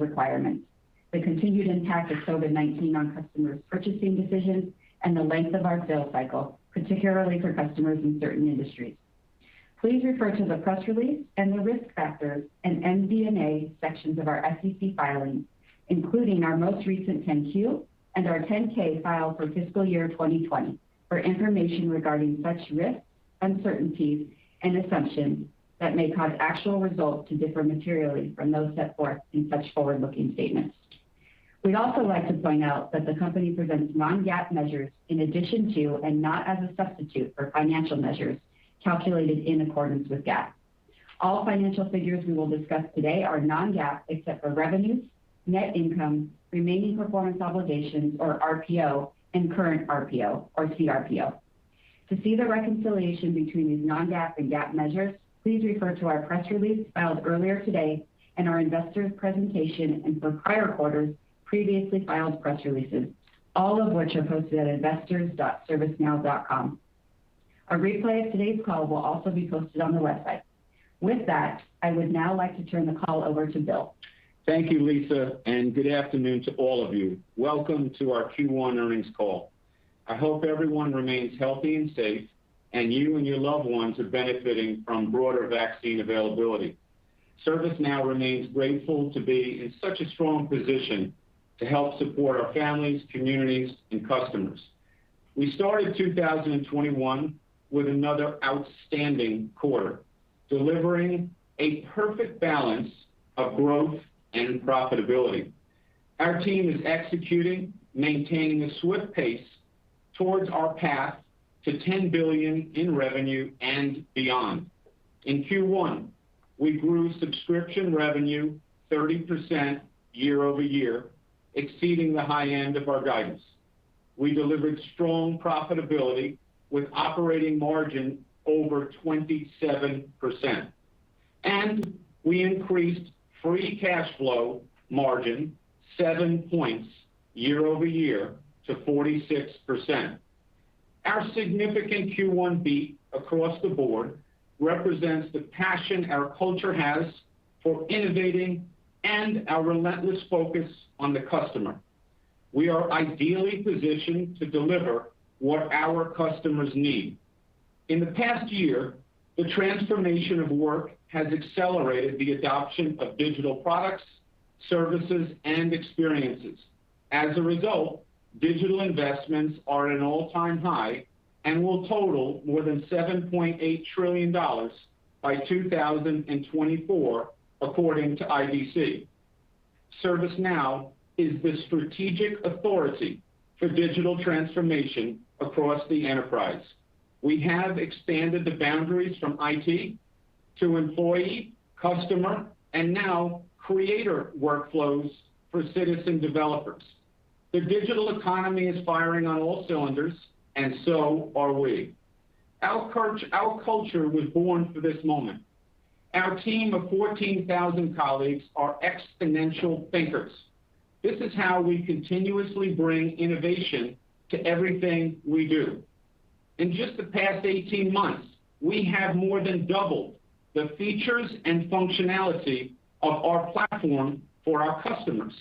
requirements, the continued impact of COVID-19 on customers' purchasing decisions, and the length of our sales cycle, particularly for customers in certain industries. Please refer to the press release and the risk factors and MD&A sections of our SEC filings, including our most recent 10-Q and our 10-K filed for fiscal year 2020, for information regarding such risks, uncertainties, and assumptions that may cause actual results to differ materially from those set forth in such forward-looking statements. We'd also like to point out that the company presents non-GAAP measures in addition to and not as a substitute for financial measures calculated in accordance with GAAP. All financial figures we will discuss today are non-GAAP except for revenues, net income, remaining performance obligations, or RPO, and current RPO, or CRPO. To see the reconciliation between these non-GAAP and GAAP measures, please refer to our press release filed earlier today and our investors presentation, and for prior quarters, previously filed press releases, all of which are posted at investors.servicenow.com. A replay of today's call will also be posted on the website. With that, I would now like to turn the call over to Bill. Thank you, Lisa, and good afternoon to all of you. Welcome to our Q1 earnings call. I hope everyone remains healthy and safe, and you and your loved ones are benefiting from broader vaccine availability. ServiceNow remains grateful to be in such a strong position to help support our families, communities, and customers. We started 2021 with another outstanding quarter, delivering a perfect balance of growth and profitability. Our team is executing, maintaining a swift pace towards our path to $10 billion in revenue and beyond. In Q1, we grew subscription revenue 30% year over year, exceeding the high end of our guidance. We delivered strong profitability with operating margin over 27%. And we increased free cash flow margin 7 points year over year to 46%. Our significant Q1 beat across the board represents the passion our culture has for innovating and our relentless focus on the customer. We are ideally positioned to deliver what our customers need. In the past year, the transformation of work has accelerated the adoption of digital products, services, and experiences. As a result, digital investments are at an all-time high and will total more than $7.8 trillion by 2024, according to IDC. ServiceNow is the strategic authority for digital transformation across the enterprise. We have expanded the boundaries from IT to employee, customer, and now creator workflows for citizen developers. The digital economy is firing on all cylinders, and so are we. Our culture was born for this moment. Our team of 14,000 colleagues are exponential thinkers. This is how we continuously bring innovation to everything we do. In just the past 18 months, we have more than doubled the features and functionality of our platform for our customers.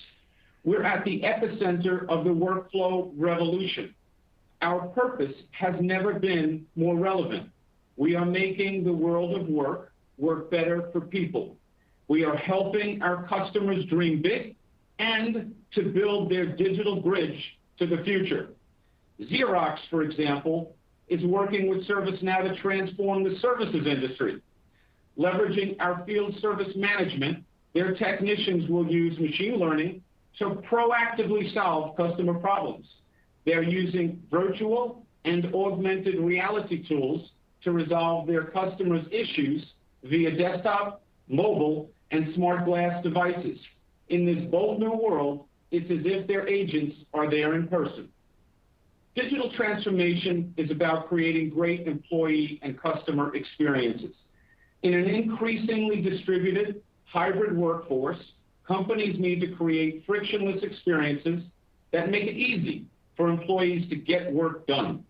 We're at the epicenter of the workflow revolution. Our purpose has never been more relevant. We are making the world of work better for people. We are helping our customers dream big and to build their digital bridge to the future. Xerox, for example, is working with ServiceNow to transform the services industry. Leveraging our field service management, their technicians will use machine learning to proactively solve customer problems. They're using virtual and augmented reality tools to resolve their customers' issues via desktop, mobile, and smart glass devices. In this bold new world, it's as if their agents are there in person. Digital transformation is about creating great employee and customer experiences. In an increasingly distributed hybrid workforce, companies need to create frictionless experiences that make it easy for employees to get work done.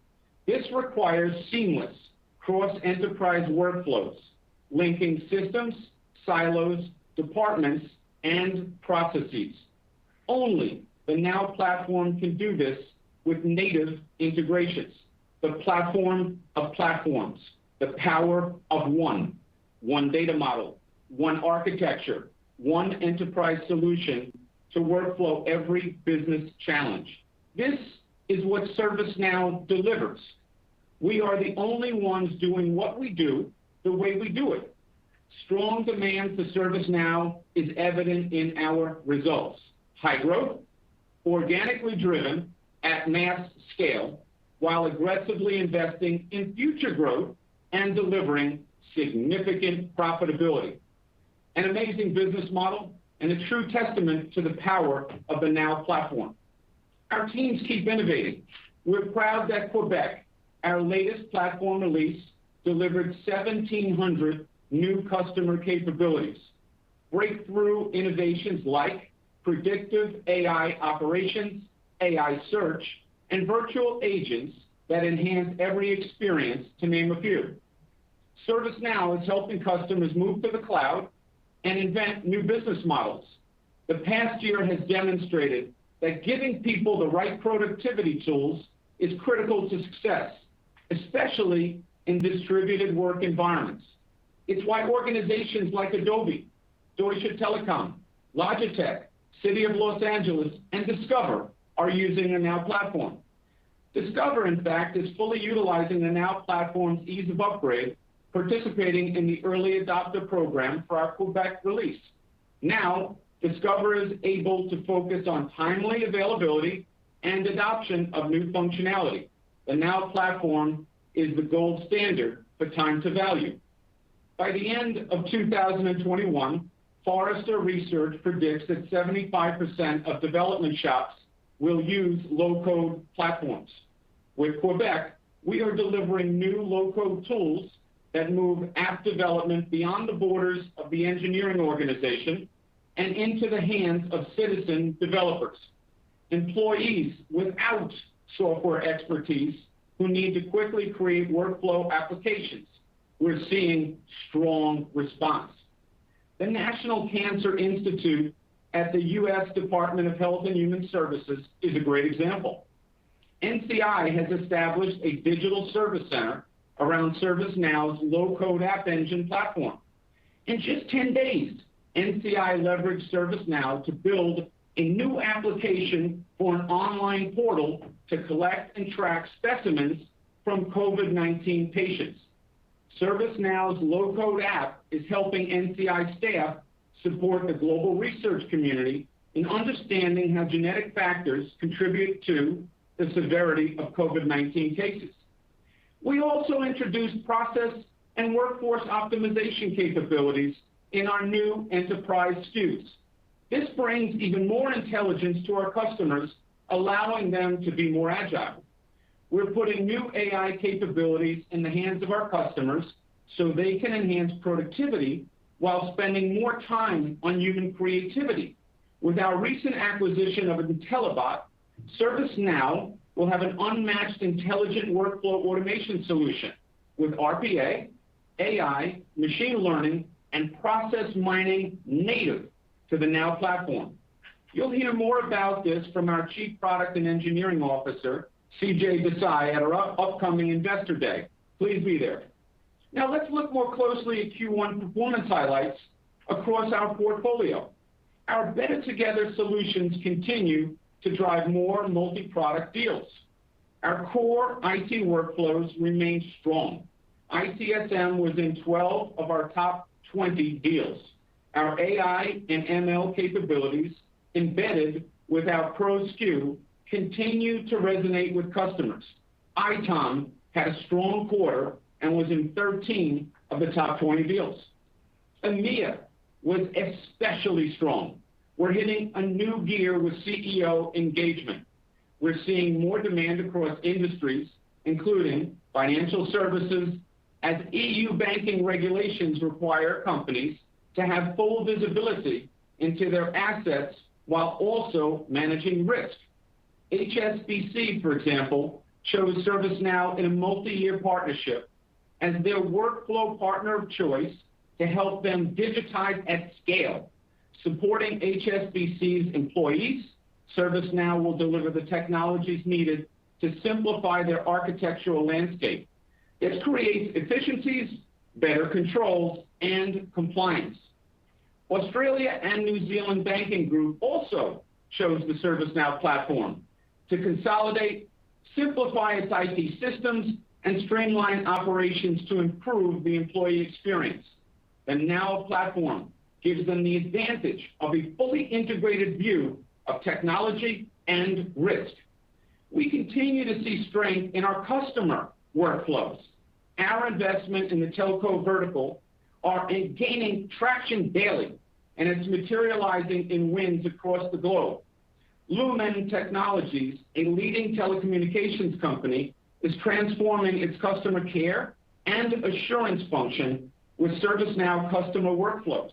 This requires seamless cross-enterprise workflows, linking systems, silos, departments, and processes. Only the Now Platform can do this with native integrations. The platform of platforms, the power of one data model, one architecture, one enterprise solution to workflow every business challenge. This is what ServiceNow delivers. We are the only ones doing what we do the way we do it. Strong demand for ServiceNow is evident in our results. High growth, organically driven at mass scale, while aggressively investing in future growth and delivering significant profitability. An amazing business model and a true testament to the power of the Now Platform. Our teams keep innovating. We're proud that Quebec, our latest platform release, delivered 1,700 new customer capabilities. Breakthrough innovations like predictive AI operations, AI search, and virtual agents that enhance every experience, to name a few. ServiceNow is helping customers move to the cloud and invent new business models. The past year has demonstrated that giving people the right productivity tools is critical to success, especially in distributed work environments. It's why organizations like Adobe, Deutsche Telekom, Logitech, City of Los Angeles, and Discover are using the Now Platform. Discover, in fact, is fully utilizing the Now Platform's ease of upgrade, participating in the early adopter program for our Quebec release. Now, Discover is able to focus on timely availability and adoption of new functionality. The Now Platform is the gold standard for time to value. By the end of 2021, Forrester Research predicts that 75% of development shops will use low-code platforms. With Quebec, we are delivering new low-code tools that move app development beyond the borders of the engineering organization and into the hands of citizen developers. Employees without software expertise who need to quickly create workflow applications. We're seeing strong response. The National Cancer Institute at the U.S. Department of Health and Human Services is a great example. NCI has established a digital service center around ServiceNow's low-code app engine platform. In just 10 days, NCI leveraged ServiceNow to build a new application for an online portal to collect and track specimens from COVID-19 patients. ServiceNow's low-code app is helping NCI staff support the global research community in understanding how genetic factors contribute to the severity of COVID-19 cases. We also introduced process and workforce optimization capabilities in our new enterprise SKUs. This brings even more intelligence to our customers, allowing them to be more agile. We're putting new AI capabilities in the hands of our customers so they can enhance productivity while spending more time on human creativity. With our recent acquisition of IntelliBot, ServiceNow will have an unmatched intelligent workflow automation solution with RPA, AI, machine learning, and process mining native to the Now Platform. You'll hear more about this from our Chief Product and Engineering Officer, CJ Desai, at our upcoming Investor Day. Please be there. Now let's look more closely at Q1 performance highlights across our portfolio. Our Better Together solutions continue to drive more multi-product deals. Our core IT workflows remain strong. ITSM was in 12 of our top 20 deals. Our AI and ML capabilities embedded with our Pro SKU continue to resonate with customers. ITOM had a strong quarter and was in 13 of the top 20 deals. EMEA was especially strong. We're hitting a new gear with CEO engagement. We're seeing more demand across industries, including financial services, as EU banking regulations require companies to have full visibility into their assets while also managing risk. HSBC, for example, chose ServiceNow in a multi-year partnership as their workflow partner of choice to help them digitize at scale. Supporting HSBC's employees, ServiceNow will deliver the technologies needed to simplify their architectural landscape. This creates efficiencies, better controls, and compliance. Australia and New Zealand Banking Group also chose the ServiceNow platform to consolidate, simplify its IT systems, and streamline operations to improve the employee experience. The Now platform gives them the advantage of a fully integrated view of technology and risk. We continue to see strength in our customer workflows. Our investment in the telco vertical are gaining traction daily, and it's materializing in wins across the globe. Lumen Technologies, a leading telecommunications company, is transforming its customer care and assurance function with ServiceNow customer workflows.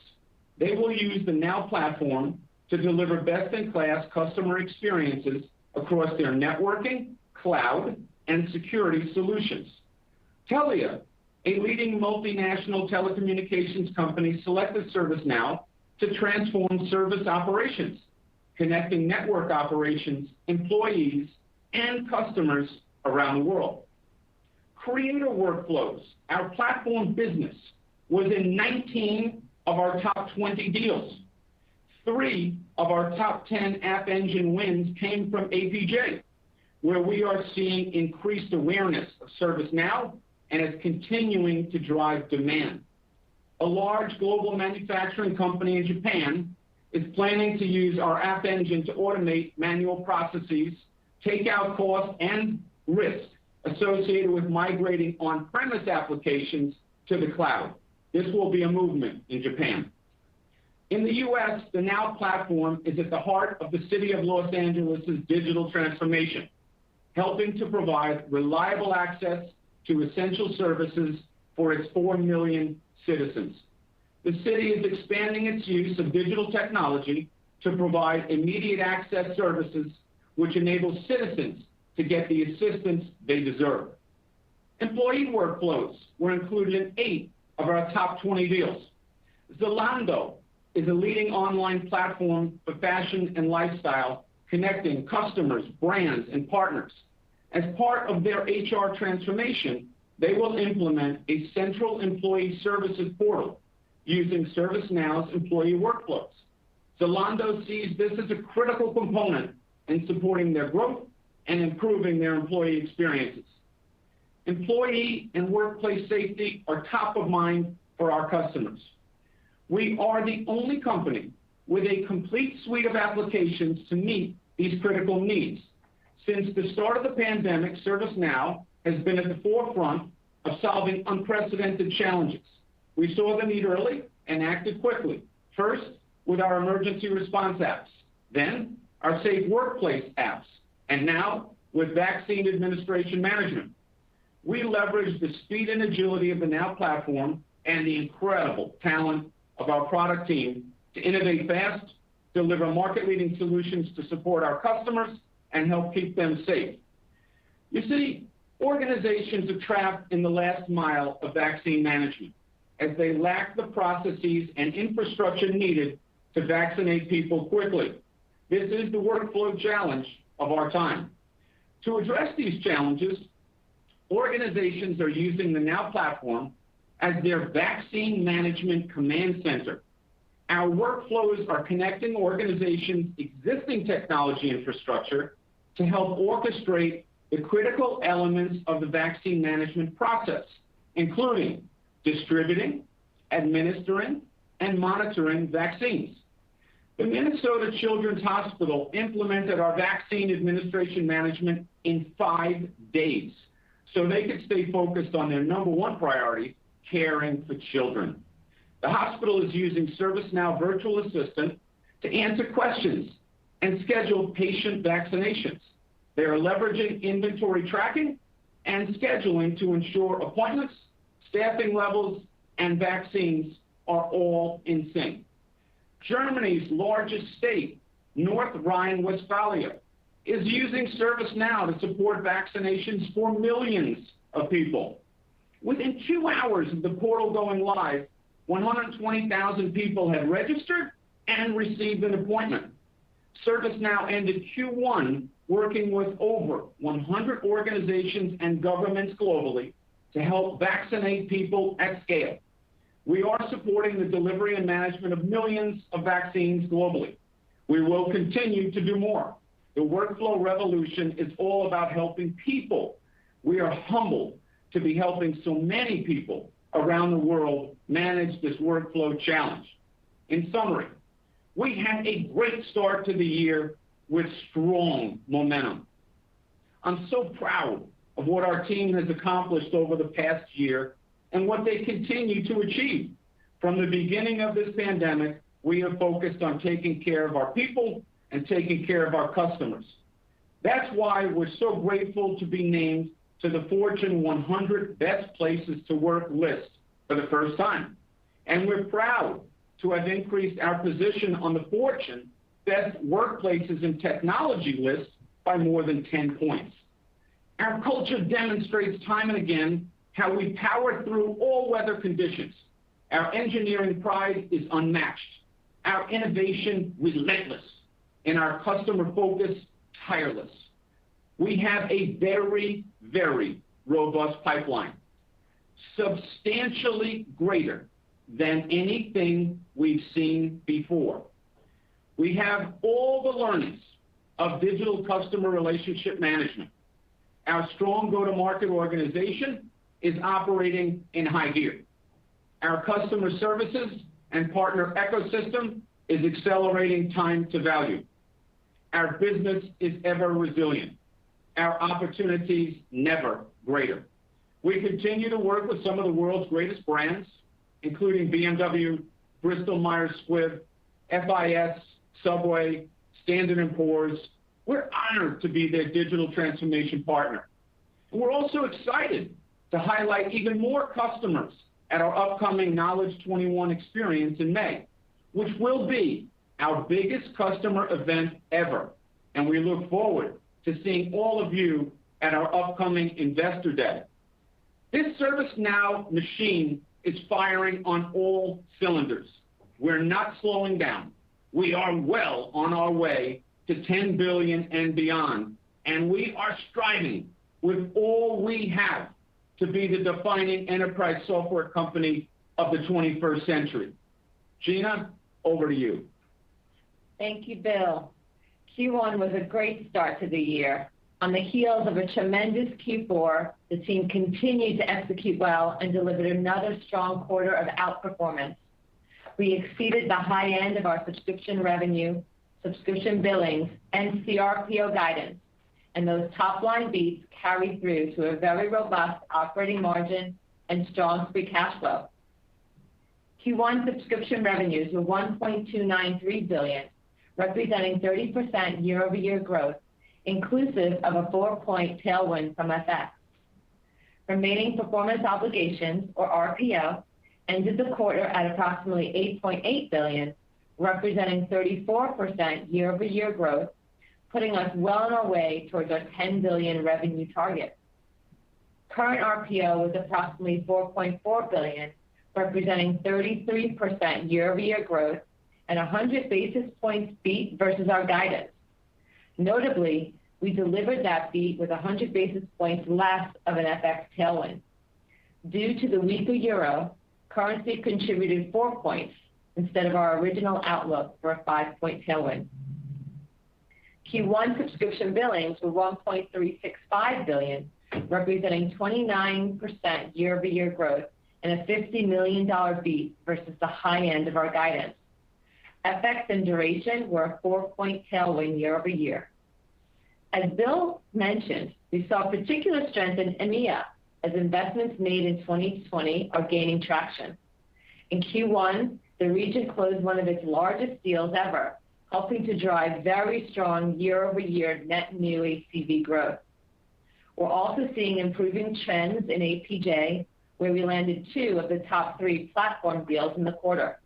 They will use the Now platform to deliver best-in-class customer experiences across their networking, cloud, and security solutions. Telia, a leading multinational telecommunications company, selected ServiceNow to transform service operations, connecting network operations, employees, and customers around the world. Creator Workflows, our platform business, was in 19 of our top 20 deals. 3 of our top 10 App Engine wins came from APJ, where we are seeing increased awareness of ServiceNow and it's continuing to drive demand. A large global manufacturing company in Japan is planning to use our App Engine to automate manual processes, take out costs and risk associated with migrating on-premise applications to the cloud. This will be a movement in Japan. In the U.S., the Now platform is at the heart of the city of Los Angeles' digital transformation, helping to provide reliable access to essential services for its 4 million citizens. The city is expanding its use of digital technology to provide immediate access services, which enables citizens to get the assistance they deserve. Employee workflows were included in 8 of our top 20 deals. Zalando is a leading online platform for fashion and lifestyle, connecting customers, brands, and partners. As part of their HR transformation, they will implement a central employee services portal using ServiceNow's employee workflows. Zalando sees this as a critical component in supporting their growth and improving their employee experiences. Employee and workplace safety are top of mind for our customers. We are the only company with a complete suite of applications to meet these critical needs. Since the start of the pandemic, ServiceNow has been at the forefront of solving unprecedented challenges. We saw the need early and acted quickly, first with our emergency response apps, then our safe workplace apps, and now with vaccine administration management. We leverage the speed and agility of the Now platform and the incredible talent of our product team to innovate fast, deliver market-leading solutions to support our customers, and help keep them safe. You see, organizations are trapped in the last mile of vaccine management as they lack the processes and infrastructure needed to vaccinate people quickly. This is the workflow challenge of our time. To address these challenges, organizations are using the Now platform as their vaccine management command center. Our workflows are connecting organizations' existing technology infrastructure to help orchestrate the critical elements of the vaccine management process, including distributing, administering, and monitoring vaccines. The Minnesota Children's Hospital implemented our vaccine administration management in 5 days so they could stay focused on their number one priority, caring for children. The hospital is using ServiceNow Virtual Assistant to answer questions and schedule patient vaccinations. They are leveraging inventory tracking and scheduling to ensure appointments, staffing levels, and vaccines are all in sync. Germany's largest state, North Rhine-Westphalia, is using ServiceNow to support vaccinations for millions of people. Within 2 hours of the portal going live, 120,000 people had registered and received an appointment. ServiceNow ended Q1 working with over 100 organizations and governments globally to help vaccinate people at scale. We are supporting the delivery and management of millions of vaccines globally. We will continue to do more. The workflow revolution is all about helping people. We are humbled to be helping so many people around the world manage this workflow challenge. In summary, we had a great start to the year with strong momentum. I'm so proud of what our team has accomplished over the past year and what they continue to achieve. From the beginning of this pandemic, we have focused on taking care of our people and taking care of our customers. That's why we're so grateful to be named to the Fortune 100 Best Places to Work list for the first time. And we're proud to have increased our position on the Fortune Best Workplaces in Technology list by more than 10 points. Our culture demonstrates time and again how we power through all weather conditions. Our engineering pride is unmatched, our innovation relentless, and our customer focus tireless. We have a very, very robust pipeline, substantially greater than anything we've seen before. We have all the learnings of digital customer relationship management. Our strong go-to-market organization is operating in high gear. Our customer services and partner ecosystem is accelerating time to value. Our business is ever resilient. Our opportunities never greater. We continue to work with some of the world's greatest brands, including BMW, Bristol Myers Squibb, FIS, Subway, Standard & Poor's. We're honored to be their digital transformation partner. And we're also excited to highlight even more customers at our upcoming Knowledge 21 experience in May, which will be our biggest customer event ever. And we look forward to seeing all of you at our upcoming Investor Day. This ServiceNow machine is firing on all cylinders. We're not slowing down. We are well on our way to 10 billion and beyond, and we are striving with all we have to be the defining enterprise software company of the 21st century. Gina, over to you. Thank you, Bill. Q1 was a great start to the year. On the heels of a tremendous Q4, the team continued to execute well and delivered another strong quarter of outperformance. We exceeded the high end of our subscription revenue, subscription billings, and CRPO guidance, and those top-line beats carried through to a very robust operating margin and strong free cash flow. Q1 subscription revenues were $1.293 billion, representing 30% year-over-year growth, inclusive of a 4-point tailwind from FX. Remaining performance obligations, or RPO, ended the quarter at approximately $8.8 billion, representing 34% year-over-year growth, putting us well on our way towards our $10 billion revenue target. Current RPO was approximately $4.4 billion, representing 33% year-over-year growth and 100 basis points beat versus our guidance. Notably, we delivered that beat with 100 basis points less of an FX tailwind. Due to the weaker euro, currency contributed 4 points instead of our original outlook for a 5-point tailwind. Q1 subscription billings were $1.365 billion, representing 29% year-over-year growth and a $50 million beat versus the high end of our guidance. FX and duration were a 4-point tailwind year-over-year. As Bill mentioned, we saw particular strength in EMEA as investments made in 2020 are gaining traction. In Q1, the region closed one of its largest deals ever, helping to drive very strong year-over-year net new ACV growth. We're also seeing improving trends in APJ, where we landed 2 of the top 3 platform deals in the quarter.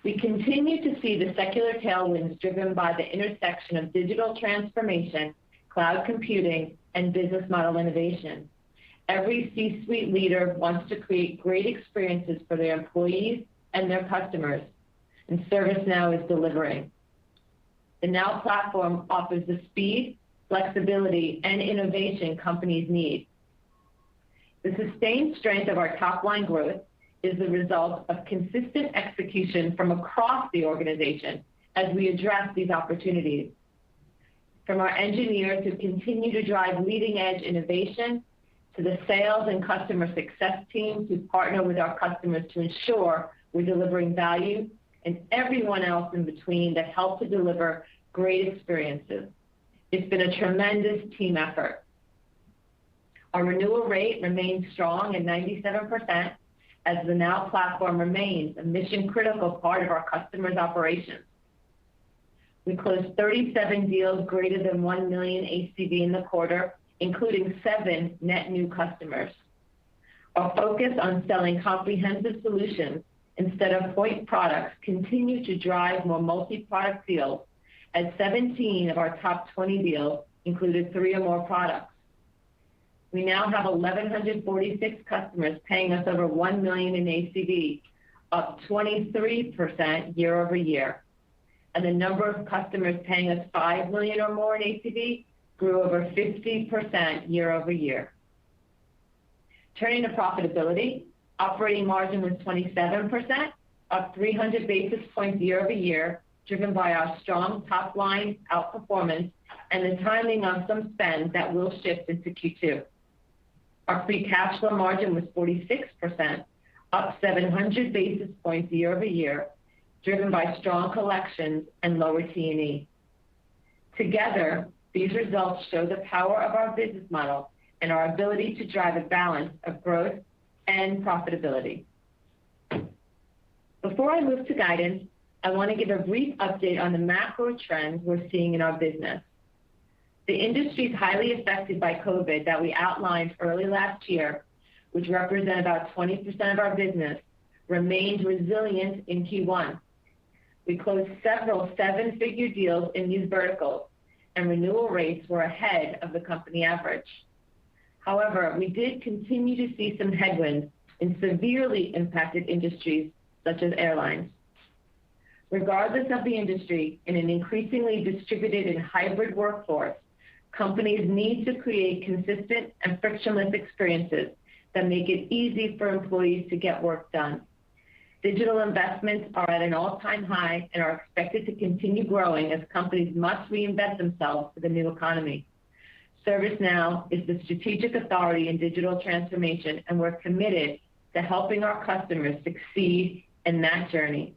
We continue to see the secular tailwinds driven by the intersection of digital transformation, cloud computing, and business model innovation. Every C-suite leader wants to create great experiences for their employees and their customers. and ServiceNow is delivering. The Now Platform offers the speed, flexibility, and innovation companies need. The sustained strength of our top-line growth is the result of consistent execution from across the organization as we address these opportunities. From our engineers who continue to drive leading-edge innovation, to the sales and customer success teams who partner with our customers to ensure we're delivering value, and everyone else in between that help to deliver great experiences. It's been a tremendous team effort. Our renewal rate remains strong at 97%, as the Now Platform remains a mission-critical part of our customers' operations. We closed 37 deals greater than $1 million ACV in the quarter, including 7 net new customers. Our focus on selling comprehensive solutions instead of point products continue to drive more multi-product deals, as 17 of our top 20 deals included 3 or more products. We now have 1,146 customers paying us over $1 million in ACV, up 23% year over year. And the number of customers paying us $5 million or more in ACV grew over 50% year over year. Turning to profitability, operating margin was 27%, up 300 basis points year over year, driven by our strong top-line outperformance and the timing of some spend that will shift into Q2. Our free cash flow margin was 46%, up 700 basis points year over year, driven by strong collections and lower T&E. Together, these results show the power of our business model and our ability to drive a balance of growth and profitability. Before I move to guidance, I want to give a brief update on the macro trends we're seeing in our business. The industries highly affected by COVID that we outlined early last year, which represent about 20% of our business, remained resilient in Q1. We closed several 7-figure deals in these verticals, and renewal rates were ahead of the company average. However, we did continue to see some headwinds in severely impacted industries such as airlines. Regardless of the industry, in an increasingly distributed and hybrid workforce, companies need to create consistent and frictionless experiences that make it easy for employees to get work done. Digital investments are at an all-time high and are expected to continue growing as companies must reinvent themselves for the new economy. ServiceNow is the strategic authority in digital transformation, and we're committed to helping our customers succeed in that journey.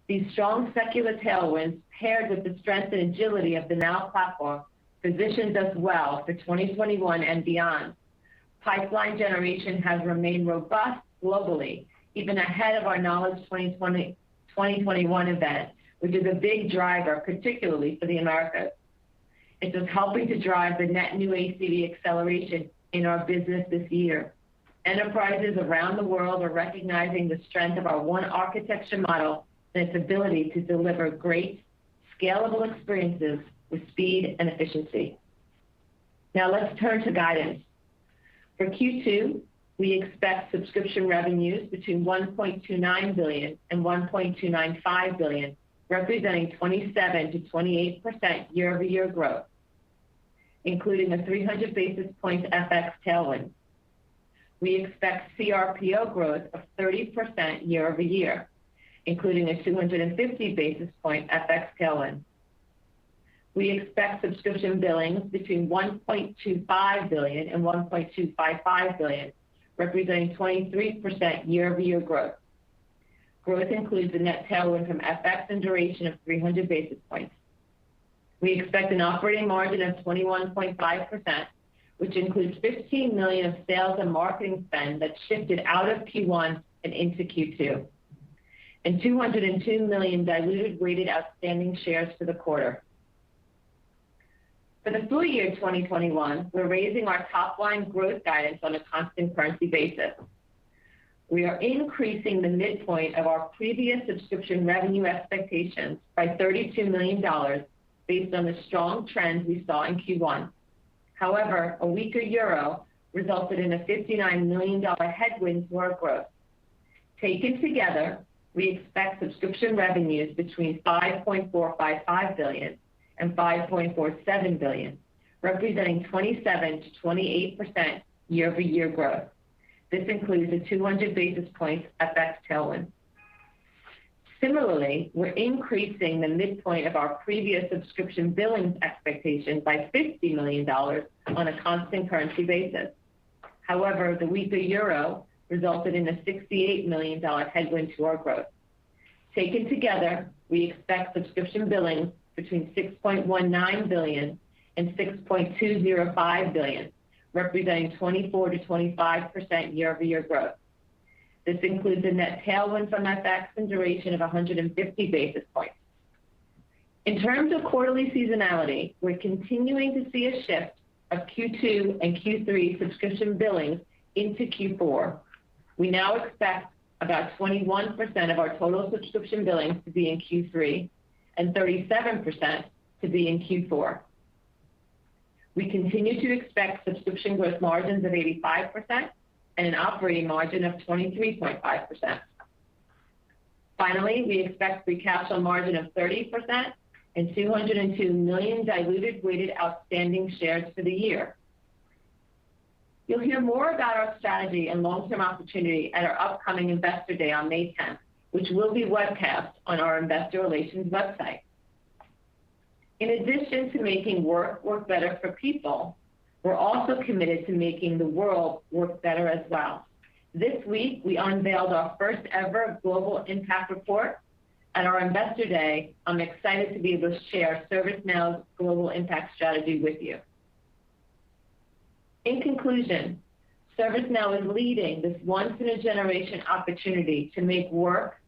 These strong secular tailwinds, paired with the strength and agility of the Now Platform, positions us well for 2021 and beyond. Pipeline generation has remained robust globally, even ahead of our Knowledge 2021 event, which is a big driver, particularly for the Americas. It is helping to drive the net new ACV acceleration in our business this year. Enterprises around the world are recognizing the strength of our one architecture model and its ability to deliver great, scalable experiences with speed and efficiency. Now let's turn to guidance. For Q2, we expect subscription revenues between $1.29 billion and $1.295 billion, representing 27 to 28% year-over-year growth, including a 300 basis points FX tailwind. We expect CRPO growth of 30% year-over-year, including a 250 basis point FX tailwind. We expect subscription billings between $1.25 billion and $1.255 billion, representing 23% year-over-year growth. Growth includes a net tailwind from FX and duration of 300 basis points. We expect an operating margin of 21.5%, which includes $15 million of sales and marketing spend that shifted out of Q1 and into Q2, and 202 million diluted weighted outstanding shares for the quarter. For the full year 2021, we're raising our top-line growth guidance on a constant currency basis. We are increasing the midpoint of our previous subscription revenue expectations by $32 million based on the strong trends we saw in Q1. However, a weaker euro resulted in a $59 million headwind to our growth. Taken together, we expect subscription revenues between $5.455 billion and $5.47 billion, representing 27 to 28% year-over-year growth. This includes a 200 basis points FX tailwind. Similarly, we're increasing the midpoint of our previous subscription billings expectation by $50 million on a constant currency basis. However, the weaker euro resulted in a $68 million headwind to our growth. Taken together, we expect subscription billings between $6.19 billion and $6.205 billion, representing 24 to 25% year-over-year growth. This includes a net tailwind from FX and duration of 150 basis points. In terms of quarterly seasonality, we're continuing to see a shift of Q2 and Q3 subscription billings into Q4. We now expect about 21% of our total subscription billings to be in Q3 and 37% to be in Q4. We continue to expect subscription gross margins of 85% and an operating margin of 23.5%. Finally, we expect free cash flow margin of 30% and 202 million diluted weighted outstanding shares for the year. You'll hear more about our strategy and long-term opportunity at our upcoming Investor Day on May 10th, which will be webcast on our Investor Relations website. In addition to making work better for people, we're also committed to making the world work better as well. This week, we unveiled our first ever Global Impact Report. At our Investor Day, I'm excited to be able to share ServiceNow's Global Impact Strategy with you. In conclusion, ServiceNow is leading this once-in-a-generation opportunity to make work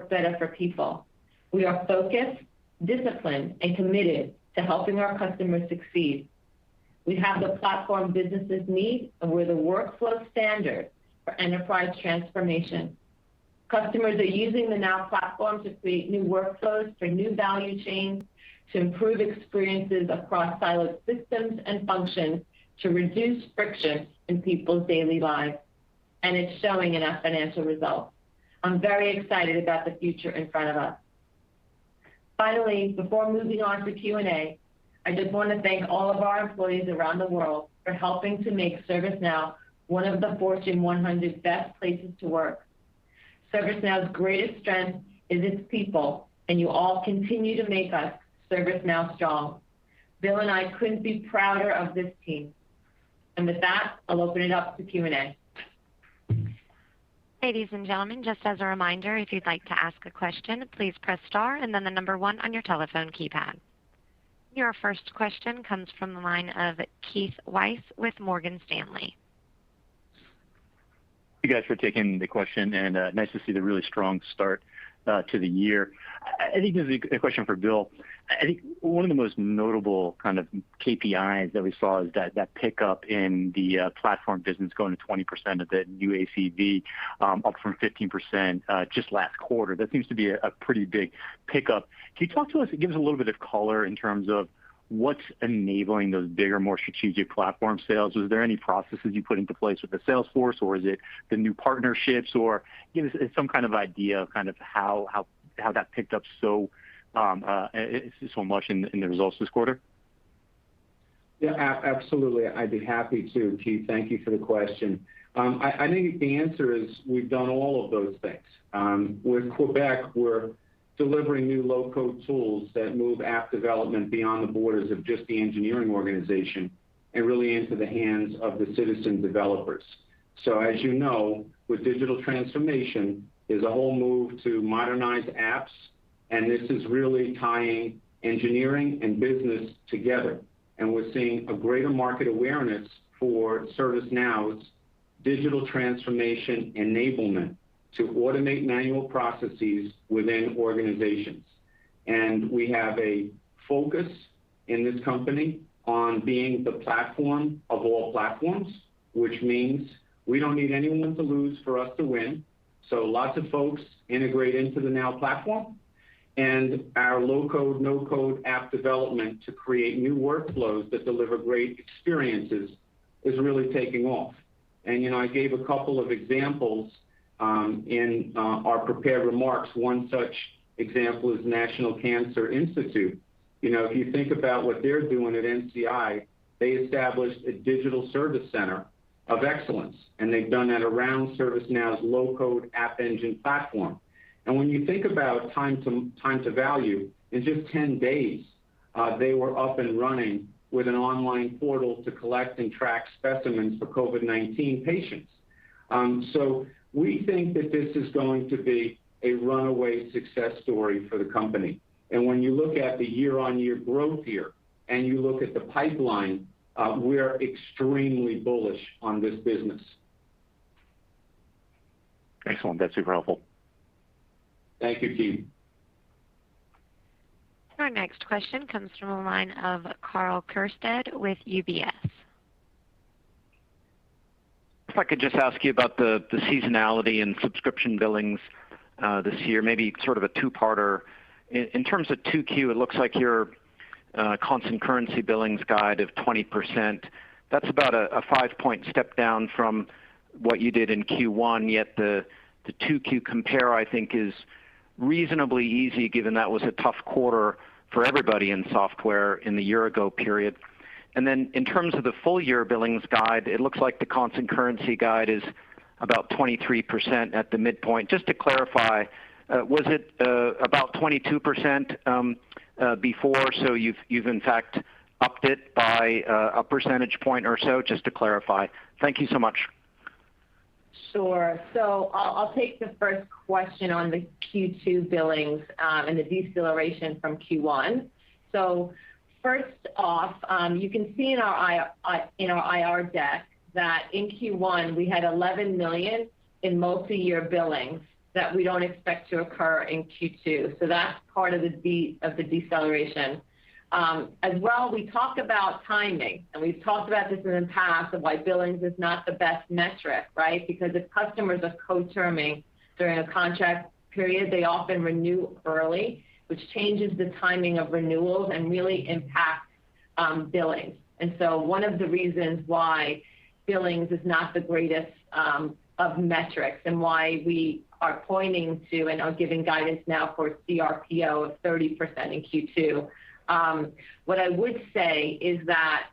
better for people. We are focused, disciplined, and committed to helping our customers succeed. We have the platform businesses need, and we're the workflow standard for enterprise transformation. Customers are using the Now Platform to create new workflows for new value chains, to improve experiences across siloed systems and functions, to reduce friction in people's daily lives. And it's showing in our financial results. I'm very excited about the future in front of us. Finally, before moving on to Q&A, I just want to thank all of our employees around the world for helping to make ServiceNow one of the Fortune 100 best places to work. ServiceNow's greatest strength is its people, and you all continue to make us ServiceNow strong. Bill and I couldn't be prouder of this team. And with that, I'll open it up to Q&A. Ladies and gentlemen, just as a reminder, if you'd like to ask a question, please press star and then the number 1 on your telephone keypad. Your first question comes from the line of Keith Weiss with Morgan Stanley. Thank you guys for taking the question, and nice to see the really strong start to the year. I think this is a question for Bill. I think one of the most notable kind of KPIs that we saw is that pickup in the platform business going to 20% of the new ACV, up from 15% just last quarter. That seems to be a pretty big pickup. Can you talk to us, give us a little bit of color in terms of what's enabling those bigger, more strategic platform sales? Was there any processes you put into place with the sales force, or is it the new partnerships, or give us some kind of idea of kind of how that picked up so much in the results this quarter? Yeah, absolutely. I'd be happy to, Keith. Thank you for the question. I think the answer is we've done all of those things. With Quebec, we're delivering new low-code tools that move app development beyond the borders of just the engineering organization and really into the hands of the citizen developers. So as you know, with digital transformation, there's a whole move to modernize apps, and this is really tying engineering and business together. And we're seeing a greater market awareness for ServiceNow's digital transformation enablement to automate manual processes within organizations. And we have a focus in this company on being the platform of all platforms, which means we don't need anyone to lose for us to win. So lots of folks integrate into the Now Platform, and our low-code, no-code app development to create new workflows that deliver great experiences is really taking off. And, I gave a couple of examples in our prepared remarks. One such example is National Cancer Institute. If you think about what they're doing at NCI, they established a digital service center of excellence, and they've done that around ServiceNow's low-code app engine platform. And when you think about time to value, in just 10 days, they were up and running with an online portal to collect and track specimens for COVID-19 patients. So we think that this is going to be a runaway success story for the company. And when you look at the year-on-year growth here, and you look at the pipeline, we're extremely bullish on this business. Excellent. That's super helpful. Thank you, Keith. Our next question comes from the line of Karl Keirstead with UBS. If I could just ask you about the seasonality and subscription billings this year, maybe sort of a two-parter. In terms of 2Q, it looks like your constant currency billings guide of 20%. That's about a 5-point step down from what you did in Q1, yet the 2Q compare, I think, is reasonably easy given that was a tough quarter for everybody in software in the year-ago period. And then in terms of the full-year billings guide, it looks like the constant currency guide is about 23% at the midpoint. Just to clarify, was it about 22% before, so you've in fact upped it by a percentage point or so, just to clarify? Thank you so much. Sure. So I'll take the first question on the Q2 billings and the deceleration from Q1. So first off, you can see in our IR deck that in Q1 we had $11 million in multi-year billings that we don't expect to occur in Q2. So that's part of the deceleration. As well, we talk about timing, and we've talked about this in the past of why billings is not the best metric, right? Because if customers are co-terming during a contract period, they often renew early, which changes the timing of renewals and really impacts billings. And so one of the reasons why billings is not the greatest of metrics and why we are pointing to and are giving guidance now for CRPO of 30% in Q2. What I would say is that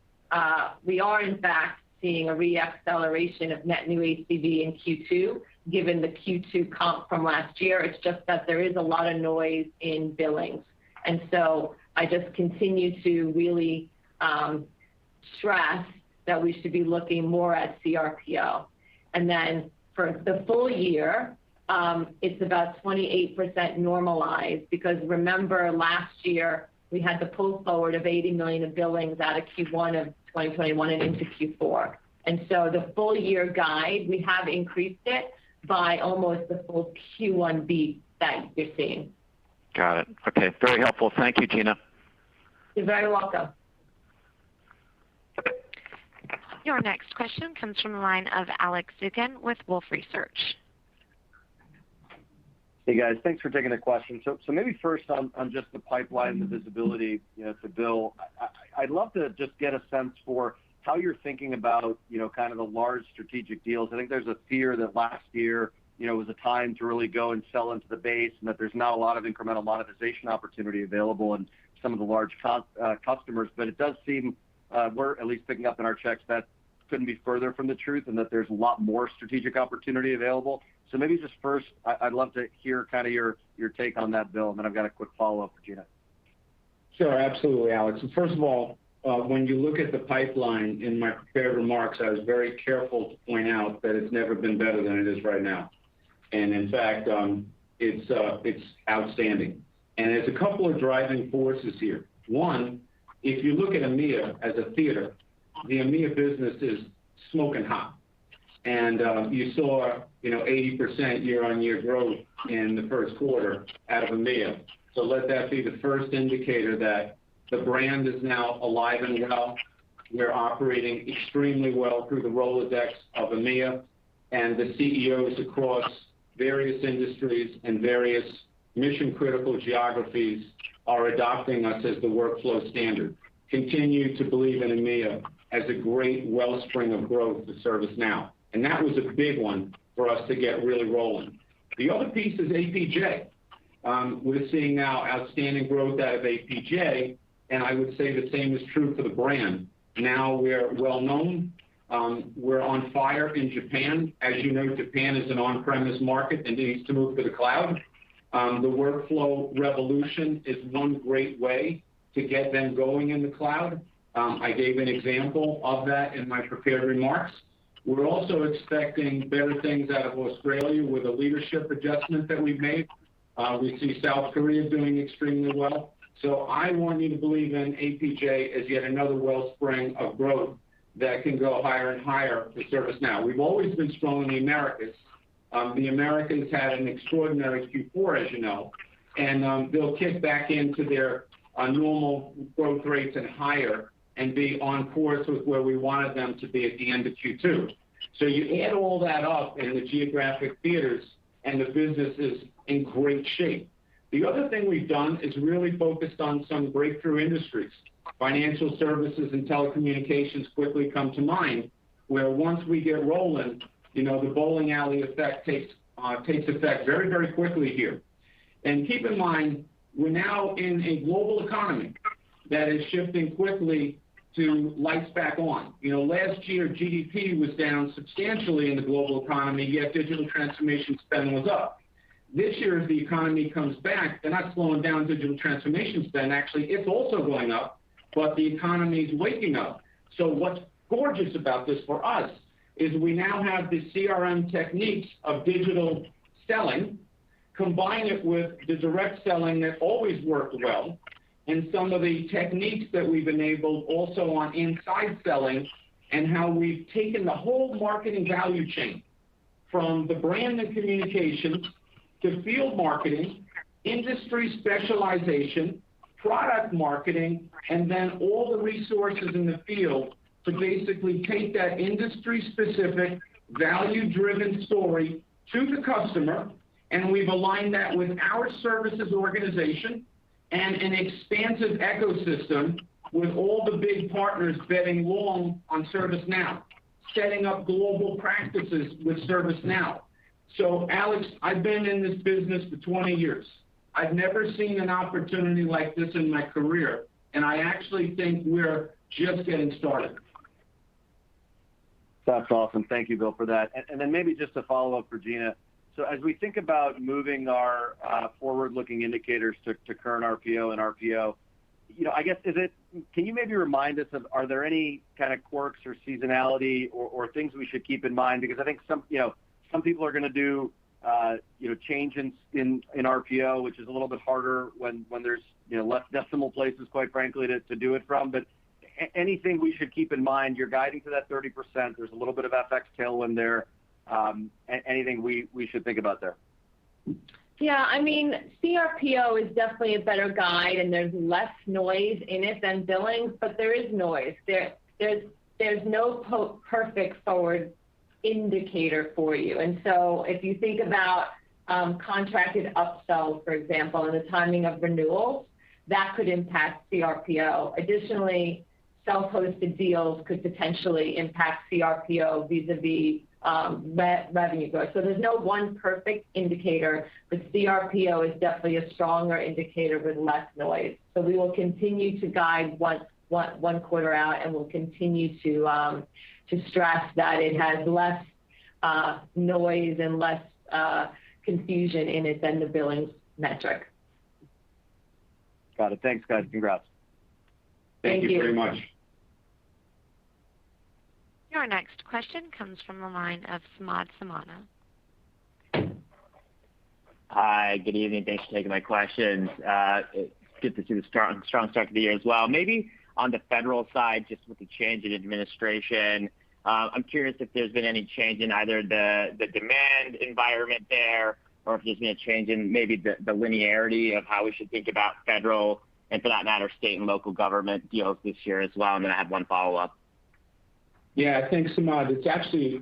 we are in fact seeing a re-acceleration of net new ACV in Q2, given the Q2 comp from last year. It's just that there is a lot of noise in billings. And so I just continue to really stress that we should be looking more at CRPO. And then for the full year, it's about 28% normalized, because remember last year we had the pull forward of $80 million of billings out of Q1 of 2021 and into Q4. And so the full year guide, we have increased it by almost the full Q1 beat that you're seeing. Got it. Okay, very helpful. Thank you, Gina. You're very welcome. Your next question comes from the line of Alex Zukin with Wolfe Research. Hey guys, thanks for taking the question. So maybe first on just the pipeline, the visibility, to Bill, I'd love to just get a sense for how you're thinking about, kind of the large strategic deals. I think there's a fear that last year, was a time to really go and sell into the base, and that there's not a lot of incremental monetization opportunity available in some of the large customers. But it does seem we're at least picking up in our checks that couldn't be further from the truth, and that there's a lot more strategic opportunity available. So maybe just first, I'd love to hear kind of your take on that, Bill, and then I've got a quick follow-up for Gina. Sure, absolutely, Alex. And first of all, when you look at the pipeline in my prepared remarks, I was very careful to point out that it's never been better than it is right now. And in fact, it's outstanding. And there's a couple of driving forces here. One, if you look at EMEA as a theater, the EMEA business is smoking hot. And you saw, 80% year-on-year growth in the first quarter out of EMEA. So let that be the first indicator that the brand is now alive and well. We're operating extremely well through the Rolodex of EMEA, and the CEOs across various industries and various mission-critical geographies are adopting us as the workflow standard. Continue to believe in EMEA as a great wellspring of growth to ServiceNow. And that was a big one for us to get really rolling. The other piece is APJ. We're seeing now outstanding growth out of APJ, and I would say the same is true for the brand. Now we're well known. We're on fire in Japan. As you know, Japan is an on-premise market and needs to move to the cloud. The workflow revolution is one great way to get them going in the cloud. I gave an example of that in my prepared remarks. We're also expecting better things out of Australia with a leadership adjustment that we've made. We see South Korea doing extremely well. So I want you to believe in APJ as yet another wellspring of growth that can go higher and higher for ServiceNow. We've always been strong in the Americas. The Americans had an extraordinary Q4, as you know, and they'll kick back into their normal growth rates and higher and be on course with where we wanted them to be at the end of Q2. So you add all that up in the geographic theaters, and the business is in great shape. The other thing we've done is really focused on some breakthrough industries. Financial services and telecommunications quickly come to mind, where once we get rolling, the bowling alley effect takes effect very, very quickly here. And keep in mind, we're now in a global economy that is shifting quickly to lights back on. Last year, GDP was down substantially in the global economy, yet digital transformation spend was up. This year, as the economy comes back, they're not slowing down digital transformation spend. Actually, it's also going up, but the economy is waking up. So what's gorgeous about this for us is we now have the CRM techniques of digital selling, combine it with the direct selling that always worked well, and some of the techniques that we've enabled also on inside selling, and how we've taken the whole marketing value chain from the brand and communications to field marketing, industry specialization, product marketing, and then all the resources in the field to basically take that industry-specific, value-driven story to the customer, and we've aligned that with our services organization and an expansive ecosystem with all the big partners betting long on ServiceNow, setting up global practices with ServiceNow. So, Alex, I've been in this business for 20 years. I've never seen an opportunity like this in my career, and I actually think we're just getting started. That's awesome. Thank you, Bill, for that. And then maybe just a follow-up for Gina. So as we think about moving our forward-looking indicators to current RPO and RPO, I guess, can you maybe remind us of, are there any kind of quirks or seasonality or things we should keep in mind? Because I think some people are going to do, change in RPO, which is a little bit harder when there's, less decimal places, quite frankly, to do it from. But anything we should keep in mind? You're guiding to that 30%. There's a little bit of FX tailwind there. Anything we should think about there? Yeah, CRPO is definitely a better guide, and there's less noise in it than billings, but there is noise. There's no perfect forward indicator for you. And so if you think about contracted upsells, for example, and the timing of renewals, that could impact CRPO. Additionally, self-hosted deals could potentially impact CRPO vis-a-vis revenue growth. So there's no one perfect indicator, but CRPO is definitely a stronger indicator with less noise. So we will continue to guide one quarter out, and we'll continue to stress that it has less noise and less confusion in it than the billings metric. Got it. Thanks, guys. Congrats. Thank you very much. Your next question comes from the line of Samad Samana. Hi, good evening. Thanks for taking my questions. It's good to see the strong start to the year as well. Maybe on the federal side, just with the change in administration, I'm curious if there's been any change in either the demand environment there, or if there's been a change in maybe the linearity of how we should think about federal, and for that matter, state and local government deals this year as well. And then I have one follow-up. Yeah, thanks, Samad. It's actually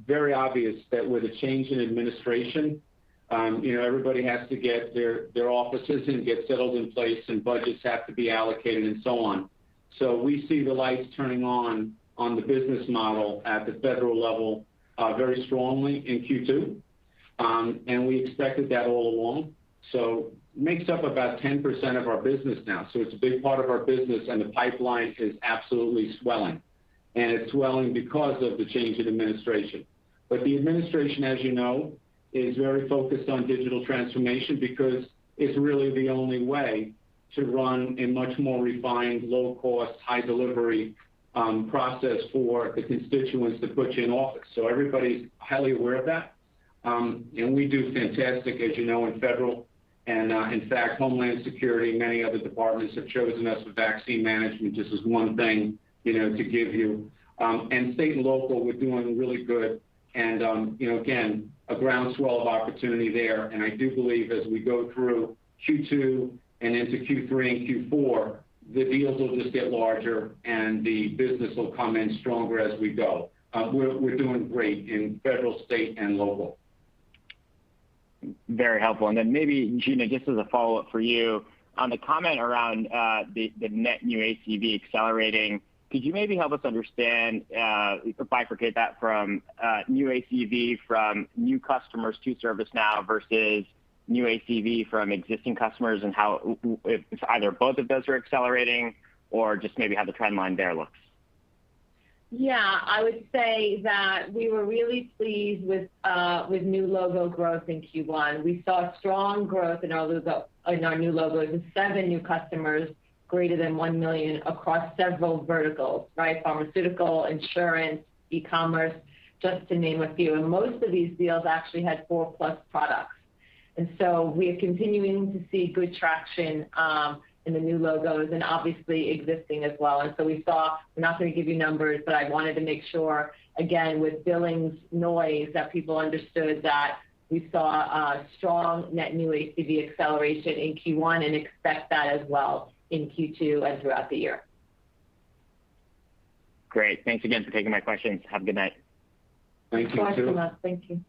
very obvious that with a change in administration, everybody has to get their offices and get settled in place, and budgets have to be allocated and so on. So we see the lights turning on the business model at the federal level very strongly in Q2, and we expected that all along. So it makes up about 10% of our business now. So it's a big part of our business, and the pipeline is absolutely swelling. And it's swelling because of the change in administration. But the administration, as you know, is very focused on digital transformation because it's really the only way to run a much more refined, low-cost, high-delivery process for the constituents that put you in office. So everybody's highly aware of that. And we do fantastic, as you know, in federal. And in fact, Homeland Security, many other departments have chosen us for vaccine management, just as one thing, to give you. And state and local, we're doing really good. And, again, a groundswell of opportunity there. And I do believe as we go through Q2 and into Q3 and Q4, the deals will just get larger and the business will come in stronger as we go. We're doing great in federal, state, and local. Very helpful. And then maybe, Gina, just as a follow-up for you, on the comment around the net new ACV accelerating, could you maybe help us understand, bifurcate that from new ACV from new customers to ServiceNow versus new ACV from existing customers, and how if either both of those are accelerating, or just maybe how the trend line there looks? Yeah, I would say that we were really pleased with new logo growth in Q1. We saw strong growth in our new logos with 7 new customers greater than $1 million across several verticals, right? Pharmaceutical, insurance, e-commerce, just to name a few. And most of these deals actually had 4+ products. And so we are continuing to see good traction in the new logos and obviously existing as well. And so we saw, we're not going to give you numbers, but I wanted to make sure, again, with billings noise, that people understood that we saw strong net new ACV acceleration in Q1 and expect that as well in Q2 and throughout the year. Great. Thanks again for taking my questions. Have a good night. Thank you, too. Thank you.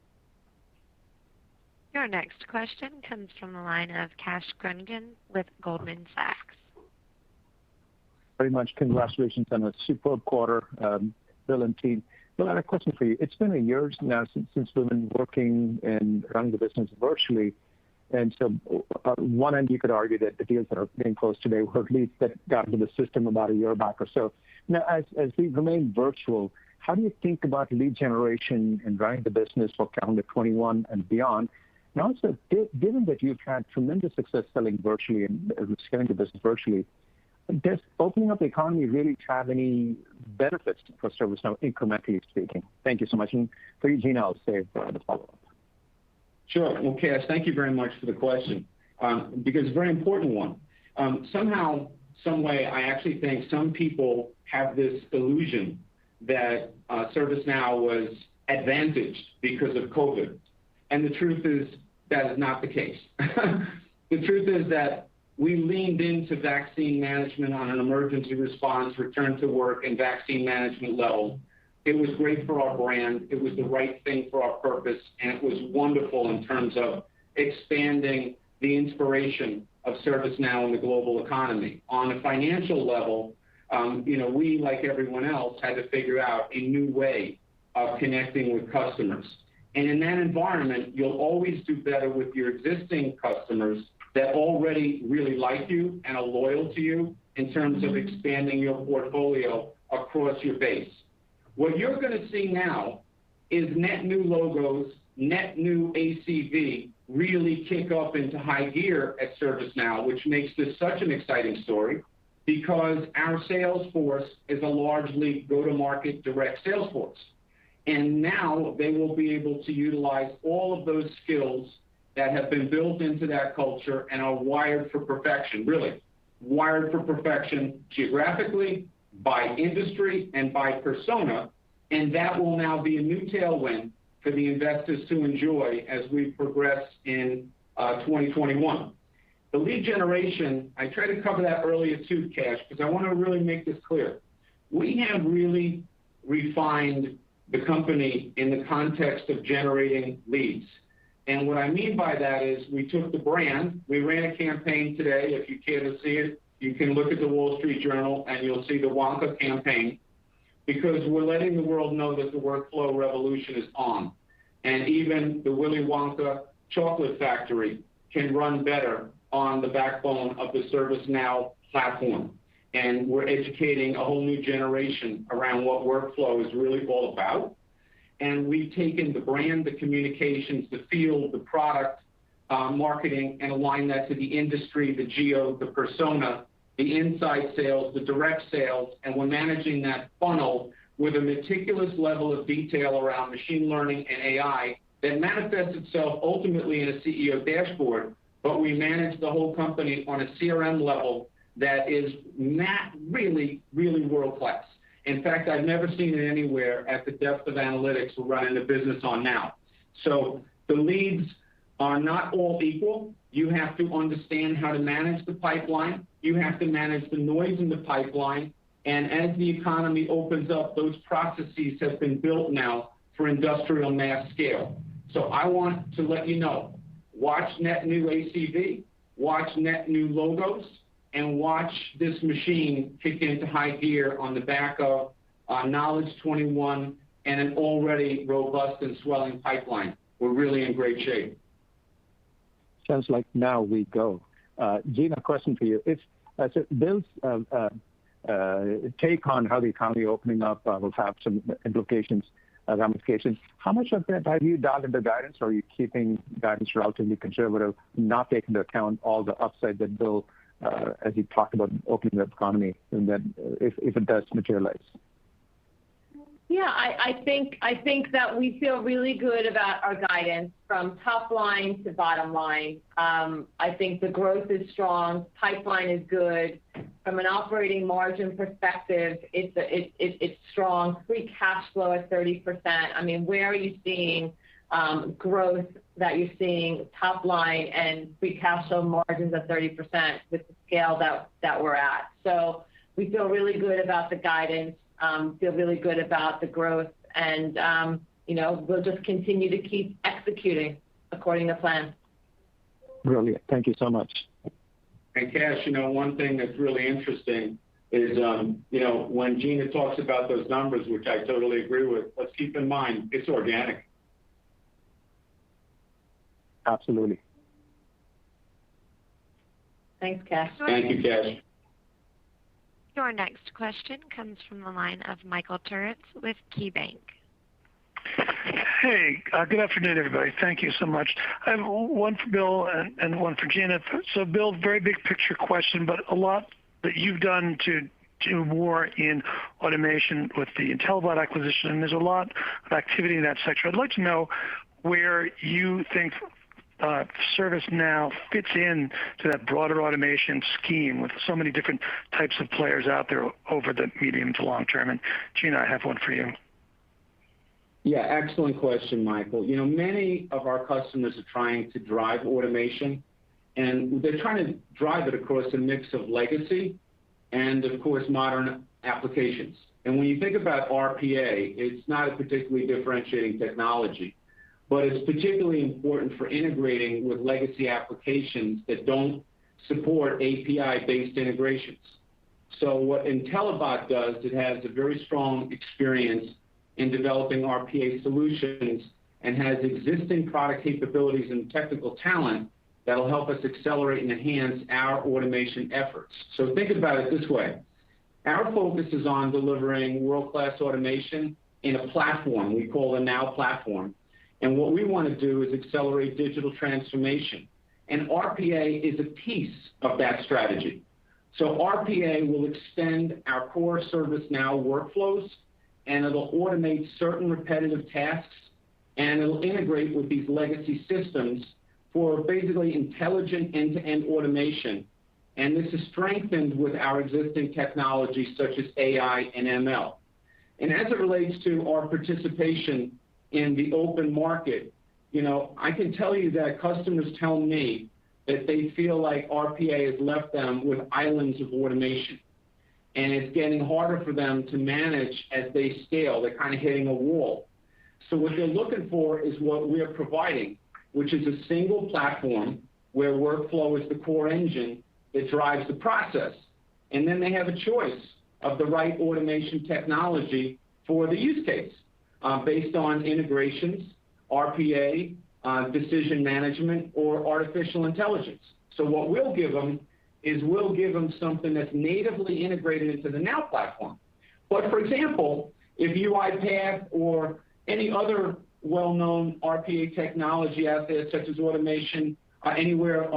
Your next question comes from the line of Kash Rangan with Goldman Sachs. Very much. Congratulations on a superb quarter, Bill and team. Bill, I have a question for you. It's been a year now since we've been working and running the business virtually. And so one end, you could argue that the deals that are being closed today were at least that got into the system about a year back or so. Now, as we remain virtual, how do you think about lead generation and running the business for calendar 21 and beyond? And also, given that you've had tremendous success selling virtually and scaling the business virtually, does opening up the economy really have any benefits for ServiceNow, incrementally speaking? Thank you so much. And for you, Gina, I'll save the follow-up. Sure. Well, Cash, thank you very much for the question, because it's a very important one. Somehow, some way, I actually think some people have this illusion that ServiceNow was advantaged because of COVID. And the truth is that is not the case. The truth is that we leaned into vaccine management on an emergency response, return to work, and vaccine management level. It was great for our brand. It was the right thing for our purpose, and it was wonderful in terms of expanding the inspiration of ServiceNow in the global economy. On a financial level, we, like everyone else, had to figure out a new way of connecting with customers. And in that environment, you'll always do better with your existing customers that already really like you and are loyal to you in terms of expanding your portfolio across your base. What you're going to see now is net new logos, net new ACV really kick up into high gear at ServiceNow, which makes this such an exciting story because our sales force is a largely go-to-market direct sales force. And now they will be able to utilize all of those skills that have been built into that culture and are wired for perfection, really wired for perfection geographically, by industry, and by persona. And that will now be a new tailwind for the investors to enjoy as we progress in 2021. The lead generation, I tried to cover that earlier too, Cash, because I want to really make this clear. We have really refined the company in the context of generating leads. And what I mean by that is we took the brand, we ran a campaign today. If you care to see it, you can look at the Wall Street Journal and you'll see the Wonka campaign, because we're letting the world know that the workflow revolution is on. And even the Willy Wonka chocolate factory can run better on the backbone of the ServiceNow platform. And we're educating a whole new generation around what workflow is really all about. And we've taken the brand, the communications, the field, the product, marketing, and aligned that to the industry, the geo, the persona, the inside sales, the direct sales, and we're managing that funnel with a meticulous level of detail around machine learning and AI that manifests itself ultimately in a CEO dashboard, but we manage the whole company on a CRM level that is really, really world-class. In fact, I've never seen it anywhere at the depth of analytics we're running the business on now. So the leads are not all equal. You have to understand how to manage the pipeline. You have to manage the noise in the pipeline. And as the economy opens up, those processes have been built now for industrial mass scale. So I want to let you know, watch net new ACV, watch net new logos, and watch this machine kick into high gear on the back of Knowledge 21 and an already robust and swelling pipeline. We're really in great shape. Sounds like now we go. Gina, a question for you. If so Bill's take on how the economy opening up will have some implications, ramifications. How much of that have you dialed into guidance, or are you keeping guidance relatively conservative, not taking into account all the upside that Bill, as he talked about opening the economy, and then if it does materialize? Yeah, I think that we feel really good about our guidance from top line to bottom line. I think the growth is strong, pipeline is good. From an operating margin perspective, it's strong. Free cash flow at 30%. I mean, where are you seeing growth that you're seeing top line and free cash flow margins at 30% with the scale that we're at? So we feel really good about the guidance. Feel really good about the growth, and we'll just continue to keep executing according to plan. Brilliant. Thank you so much. And Cash, one thing that's really interesting is, when Gina talks about those numbers, which I totally agree with, let's keep in mind it's organic. Absolutely. Thanks, Cash. Thank you, Cash. Your next question comes from the line of Michael Turits with KeyBanc. Hey, good afternoon, everybody. Thank you so much. I have one for Bill and one for Gina. So Bill, very big picture question, but a lot that you've done to do more in automation with the Intellibyte acquisition, and there's a lot of activity in that sector. I'd like to know where you think ServiceNow fits in to that broader automation scheme with so many different types of players out there over the medium to long term. And Gina, I have one for you. Yeah, excellent question, Michael. Many of our customers are trying to drive automation, and they're trying to drive it across a mix of legacy and, of course, modern applications. And when you think about RPA, it's not a particularly differentiating technology, but it's particularly important for integrating with legacy applications that don't support API-based integrations. So what Intellibyte does, it has a very strong experience in developing RPA solutions and has existing product capabilities and technical talent that'll help us accelerate and enhance our automation efforts. So think about it this way. Our focus is on delivering world-class automation in a platform we call the Now Platform. And what we want to do is accelerate digital transformation. And RPA is a piece of that strategy. So RPA will extend our core ServiceNow workflows, and it'll automate certain repetitive tasks, and it'll integrate with these legacy systems for basically intelligent end-to-end automation. And this is strengthened with our existing technologies such as AI and ML. And as it relates to our participation in the open market, I can tell you that customers tell me that they feel like RPA has left them with islands of automation. And it's getting harder for them to manage as they scale. They're kind of hitting a wall. So what they're looking for is what we're providing, which is a single platform where workflow is the core engine that drives the process. And then they have a choice of the right automation technology for the use case based on integrations, RPA, decision management, or artificial intelligence. So what we'll give them is we'll give them something that's natively integrated into the Now platform. But for example, if UiPath or any other well-known RPA technology out there, such as Automation Anywhere,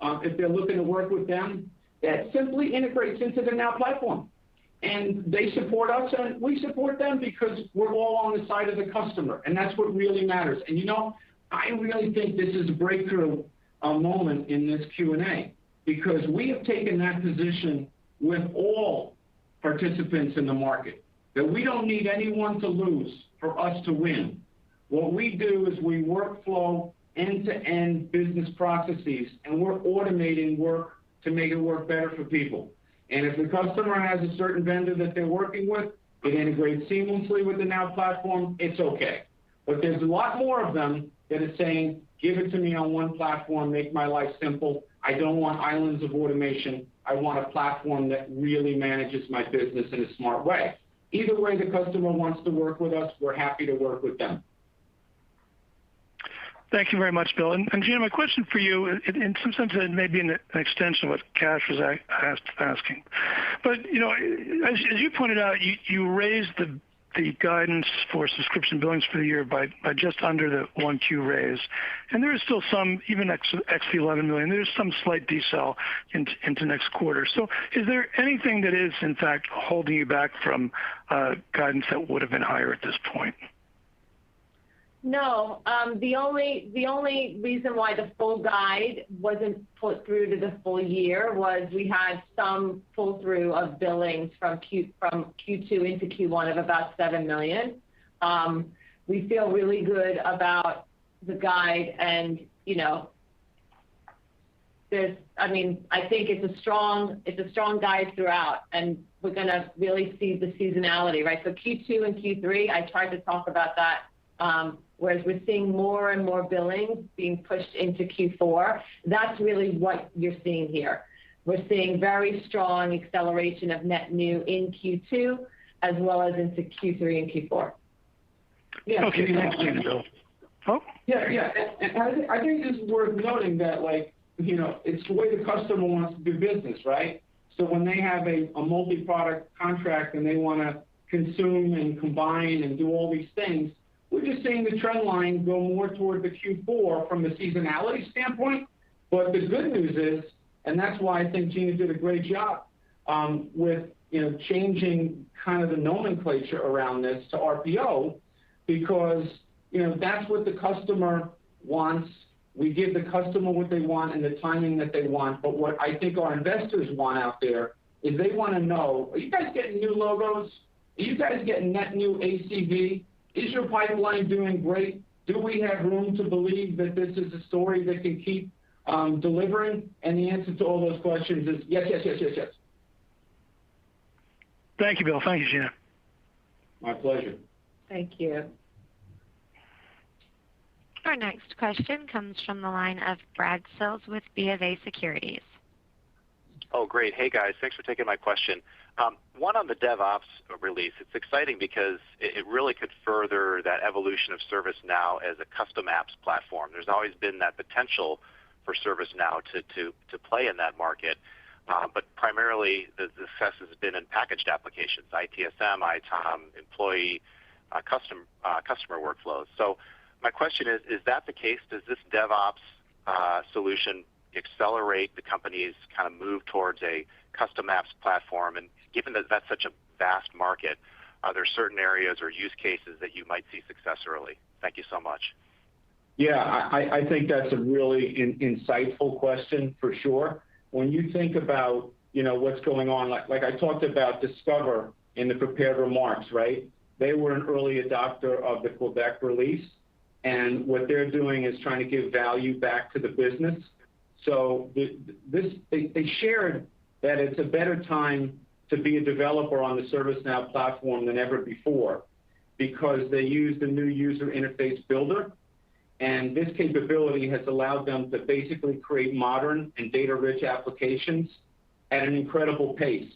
if they're looking to work with them, that simply integrates into the Now platform. And they support us and we support them because we're all on the side of the customer, and that's what really matters. And you know, I really think this is a breakthrough moment in this Q&A because we have taken that position with all participants in the market, that we don't need anyone to lose for us to win. What we do is we workflow end-to-end business processes, and we're automating work to make it work better for people. And if the customer has a certain vendor that they're working with, it integrates seamlessly with the Now platform, it's okay. But there's a lot more of them that are saying, give it to me on one platform, make my life simple. I don't want islands of automation. I want a platform that really manages my business in a smart way. Either way the customer wants to work with us, we're happy to work with them. Thank you very much, Bill. And Gina, my question for you, in some sense, it may be an extension of what Kash was asking. But, you know, as you pointed out, you raised the guidance for subscription billings for the year by just under the 1Q raise. And there is still some, even ex the 11 million, there's some slight decel into next quarter. So is there anything that is, in fact, holding you back from guidance that would have been higher at this point? No, the only reason why the full guide wasn't put through to the full year was we had some pull through of billings from Q2 into Q1 of about 7 million. We feel really good about the guide, and you know, I think it's a strong guide throughout, and we're going to really see the seasonality, right? So Q2 and Q3, I tried to talk about that. Whereas we're seeing more and more billings being pushed into Q4. That's really what you're seeing here. We're seeing very strong acceleration of net new in Q2 as well as into Q3 and Q4. Yeah, okay, thanks, Gina. Bill. Oh? Yeah. And I think it's worth noting that, like, you know, it's the way the customer wants to do business, right? So when they have a multi-product contract and they want to consume and combine and do all these things, we're just seeing the trend line go more toward the Q4 from the seasonality standpoint. But the good news is, and that's why I think Gina did a great job with, you know, changing kind of the nomenclature around this to RPO, because, you know, that's what the customer wants. We give the customer what they want and the timing that they want. But what I think our investors want out there is they want to know, are you guys getting new logos? Are you guys getting net new ACV? Is your pipeline doing great? Do we have room to believe that this is a story that can keep delivering? And the answer to all those questions is yes. Thank you, Bill. Thank you, Gina. My pleasure. Thank you. Our next question comes from the line of Brad Sills with BofA Securities. Oh, great. Hey, guys. Thanks for taking my question. One on the DevOps release. It's exciting because it really could further that evolution of ServiceNow as a custom apps platform. There's always been that potential for ServiceNow to play in that market, but primarily the success has been in packaged applications, ITSM, ITOM, employee, customer workflows. So my question is that the case? Does this DevOps solution accelerate the company's kind of move towards a custom apps platform? And given that that's such a vast market, are there certain areas or use cases that you might see success early? Thank you so much. Yeah, I think that's a really insightful question for sure. When you think about, you know, what's going on, like I talked about Discover in the prepared remarks, right? They were an early adopter of the Quebec release, and what they're doing is trying to give value back to the business. So they shared that it's a better time to be a developer on the ServiceNow platform than ever before, because they use the new user interface builder, and this capability has allowed them to basically create modern and data-rich applications at an incredible pace.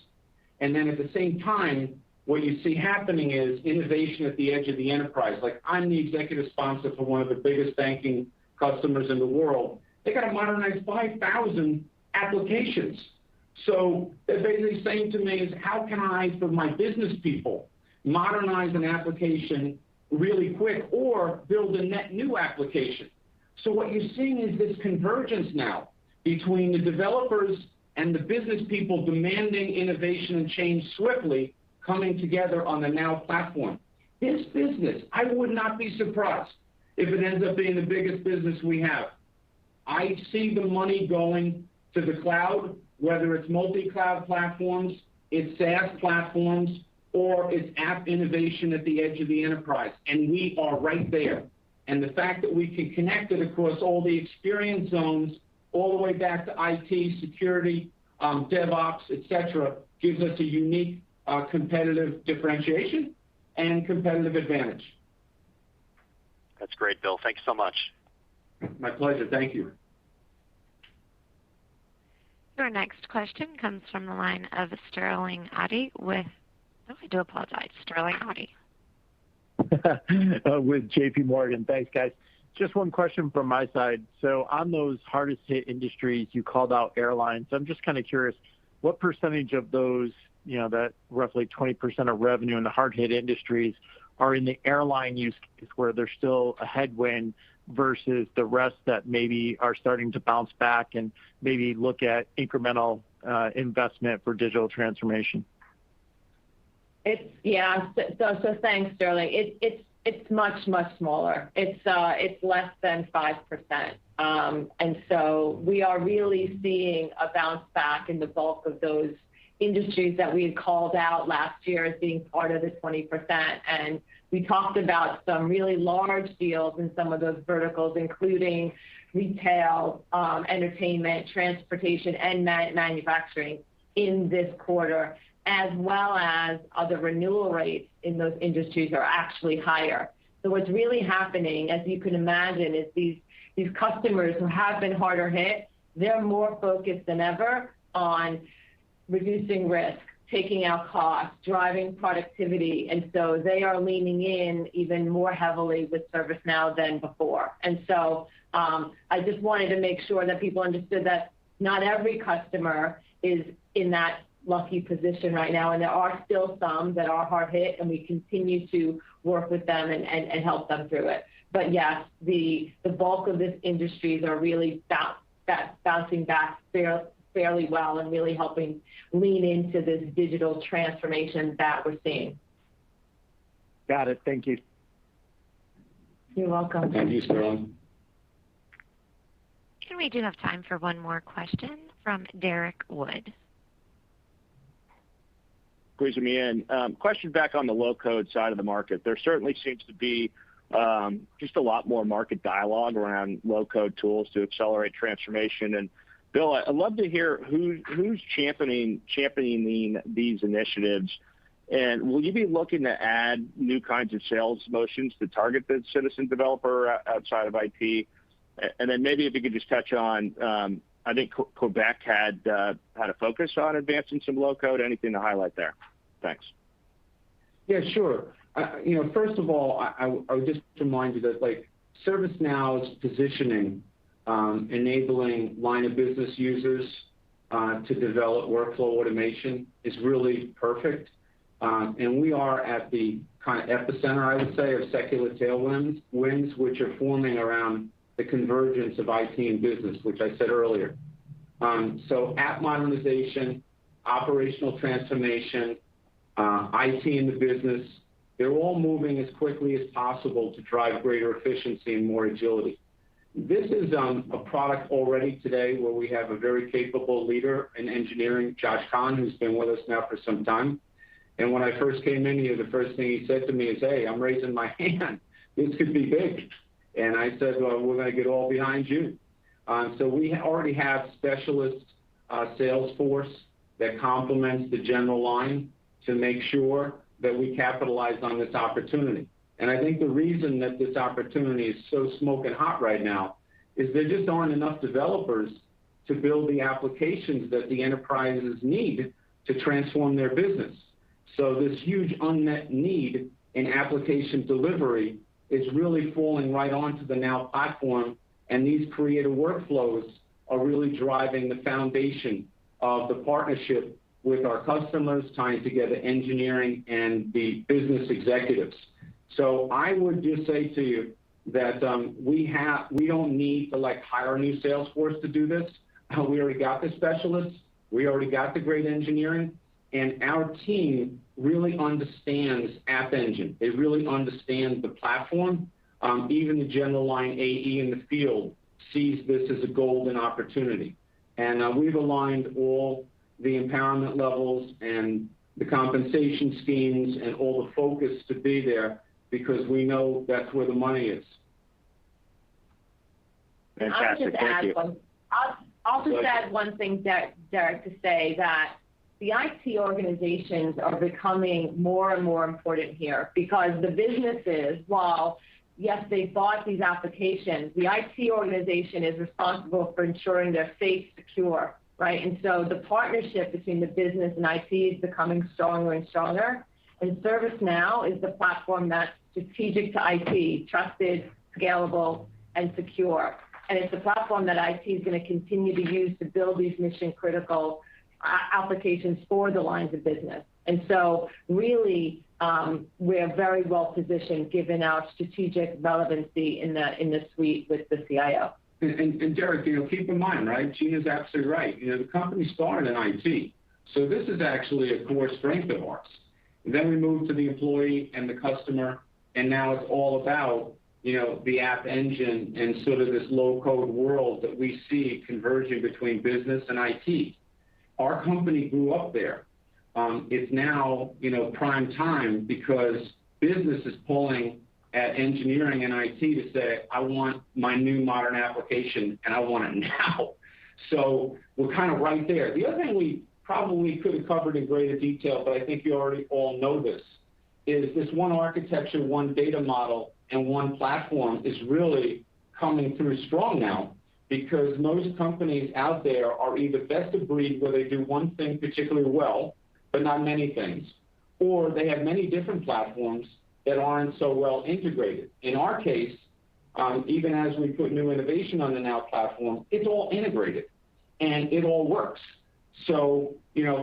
And then at the same time, what you see happening is innovation at the edge of the enterprise. Like, I'm the executive sponsor for one of the biggest banking customers in the world. They got to modernize 5,000 applications. So they're basically saying to me is, how can I, for my business people, modernize an application really quick or build a net new application? So what you're seeing is this convergence now between the developers and the business people demanding innovation and change swiftly coming together on the Now platform. This business, I would not be surprised if it ends up being the biggest business we have. I see the money going to the cloud, whether it's multi-cloud platforms, it's SaaS platforms, or it's app innovation at the edge of the enterprise. And we are right there. And the fact that we can connect it across all the experience zones, all the way back to IT, security, DevOps, et cetera, gives us a unique competitive differentiation and competitive advantage. That's great, Bill. Thanks so much. My pleasure. Thank you. Your next question comes from the line of Sterling Auty with, I do apologize, Sterling Auty. With JP Morgan. Thanks, guys. Just one question from my side. So on those hardest hit industries, you called out airlines. I'm just kind of curious, what percentage of those, that roughly 20% of revenue in the hard hit industries are in the airline use case where there's still a headwind versus the rest that maybe are starting to bounce back and maybe look at incremental investment for digital transformation? So thanks, Sterling. It's much smaller. It's less than 5%, and so we are really seeing a bounce back in the bulk of those industries that we had called out last year as being part of the 20%. And we talked about some really large deals in some of those verticals, including retail, entertainment, transportation, and manufacturing in this quarter, as well as the renewal rates in those industries are actually higher. So what's really happening, as you can imagine, is these customers who have been harder hit, they're more focused than ever on reducing risk, taking out costs, driving productivity, and so they are leaning in even more heavily with ServiceNow than before. And so I just wanted to make sure that people understood that not every customer is in that lucky position right now, and there are still some that are hard hit, and we continue to work with them and help them through it. But yes, the bulk of these industries are really bouncing back fairly well and really helping lean into this digital transformation that we're seeing. Got it. Thank you. You're welcome. Thank you, Sterling. And we do have time for one more question from Derek Wood. Squeezing me in. Question back on the low-code side of the market. There certainly seems to be just a lot more market dialogue around low-code tools to accelerate transformation. And Bill, I'd love to hear who's championing these initiatives. And will you be looking to add new kinds of sales motions to target the citizen developer outside of IT? And then maybe if you could just touch on, I think Quebec had a focus on advancing some low-code. Anything to highlight there? Thanks. Yeah, sure. First of all, I would just remind you that ServiceNow's positioning, enabling line of business users to develop workflow automation is really perfect. And we are at the kind of epicenter, I would say, of secular tailwinds, which are forming around the convergence of IT and business, which I said earlier. So app modernization, operational transformation, IT in the business, they're all moving as quickly as possible to drive greater efficiency and more agility. This is a product already today where we have a very capable leader in engineering, Josh Kahn, who's been with us now for some time. And when I first came in here, the first thing he said to me is, "Hey, I'm raising my hand. This could be big." And I said, "Well, we're going to get all behind you." So we already have specialist sales force that complements the general line to make sure that we capitalize on this opportunity. And I think the reason that this opportunity is so smoking hot right now is there just aren't enough developers to build the applications that the enterprises need to transform their business. So this huge unmet need in application delivery is really falling right onto the Now platform, and these creative workflows are really driving the foundation of the partnership with our customers, tying together engineering and the business executives. So I would just say to you that we don't need to hire a new sales force to do this. We already got the specialists, we already got the great engineering, and our team really understands App Engine. They really understand the platform. Even the general line AE in the field sees this as a golden opportunity. And we've aligned all the empowerment levels and the compensation schemes and all the focus to be there because we know that's where the money is. Fantastic. Thank you. I'll just add one thing, Derek, to say that the IT organizations are becoming more and more important here because the businesses, while yes, they bought these applications, the IT organization is responsible for ensuring they're safe, secure, right? And so the partnership between the business and IT is becoming stronger and stronger. And ServiceNow is the platform that's strategic to IT, trusted, scalable, and secure. And it's a platform that IT is going to continue to use to build these mission-critical applications for the lines of business. And so really, we're very well positioned given our strategic relevancy in the suite with the CIO. And Derek, keep in mind, right? Gina's absolutely right. The company started in IT, so this is actually a core strength of ours. And then we moved to the employee and the customer, and now it's all about the App Engine and sort of this low-code world that we see converging between business and IT. Our company grew up there. It's now, prime time because business is pulling at engineering and IT to say, I want my new modern application and I want it now. So we're kind of right there. The other thing we probably could have covered in greater detail, but I think you already all know this, is this one architecture, one data model, and one platform is really coming through strong now because most companies out there are either best of breed where they do one thing particularly well, but not many things, or they have many different platforms that aren't so well integrated. In our case, even as we put new innovation on the Now platform, it's all integrated and it all works. So,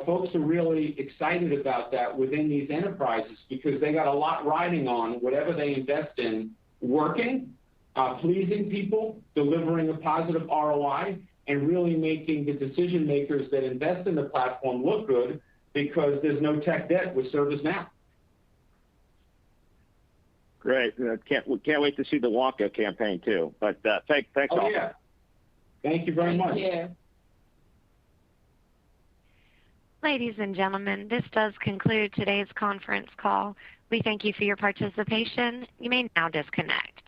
folks are really excited about that within these enterprises because they got a lot riding on whatever they invest in working, pleasing people, delivering a positive ROI, and really making the decision makers that invest in the platform look good because there's no tech debt with ServiceNow. Great. Can't wait to see the Wonka campaign too. But thanks all. Oh, yeah. Thank you very much. Thank you. Ladies and gentlemen, this does conclude today's conference call. We thank you for your participation. You may now disconnect.